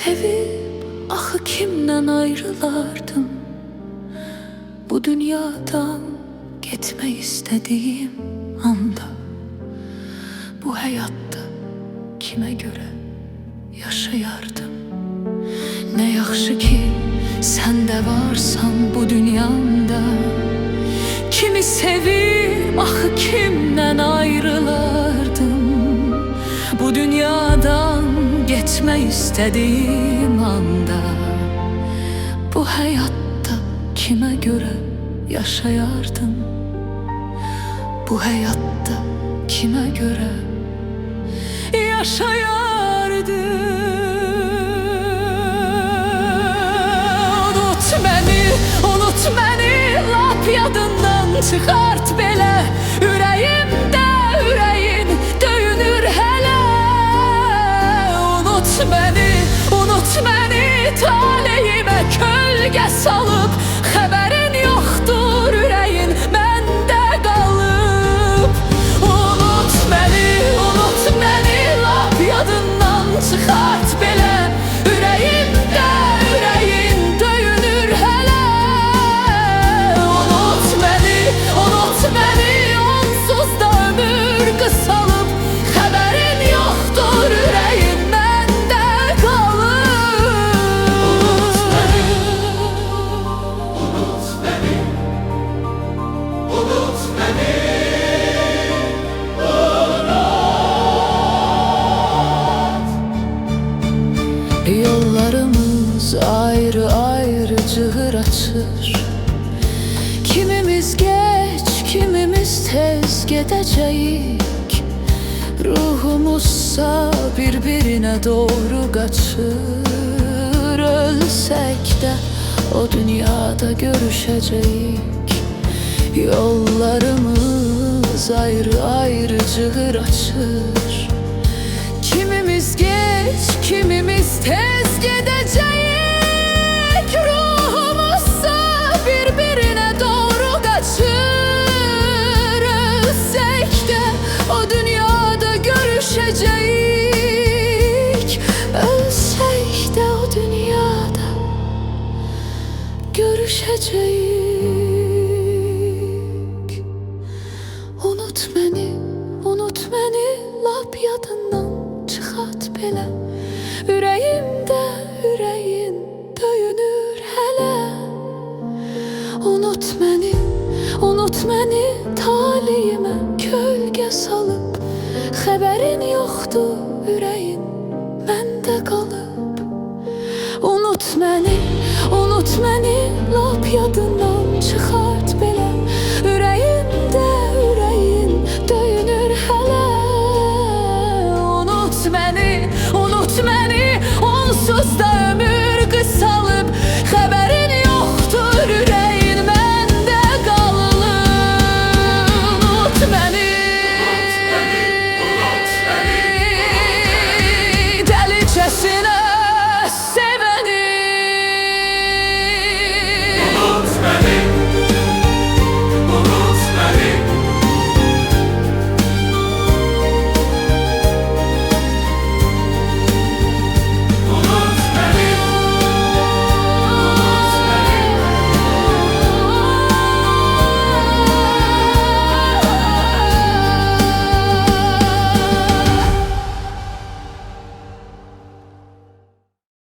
sevib axı kimdən ayrılardım? Bu dünyadan getmək istədiyim anda, bu həyatda kimə görə yaşayardım? Nə yaxşı ki sən də varsan bu dünyamda. Kimi sevib axı kimdən ayrılardım? Bu dünyadan getmək istədiyim anda, bu həyatda kimə görə yaşayardım? Bu həyatda kimə görə yaşayardım? Unut məni, lap yadından çıxart belə. Ürəyimdə ürəyin döyünür hələ. Unut məni, taleyimə kölgə salıb. Xəbərin yoxdur, ürəyin məndə qalıb. Unut məni, lap yadından çıxart belə. Ürəyimdə ürəyin döyünür hələ. Unut məni, onsuz da ömür qısalıb. Xəbərin yoxdur, ürəyin məndə qalıb. Unut məni. Yollarımız ayrı ayrı cığır açır. Kimimiz geç, kimimiz tez gedəcəyik. Ruhumuzsa bir-birinə doğru qaçır. Ölsək də o dünyada görüşəcəyik. Yollarımız ayrı ayrı cığır açır. Kimimiz geç, kimimiz tez gedəcəyik. Ruhumuzsa bir-birinə doğru qaçır. Ölsək də o dünyada görüşəcəyik. Ölsək də o dünyada görüşəcəyik. Unut məni, lap yadından çıxart belə. Ürəyimdə ürəyin döyünür hələ. Unut məni, taleyimə kölgə salıb. Xəbərin yoxdur, ürəyin məndə qalıb. Unut məni, lap yadından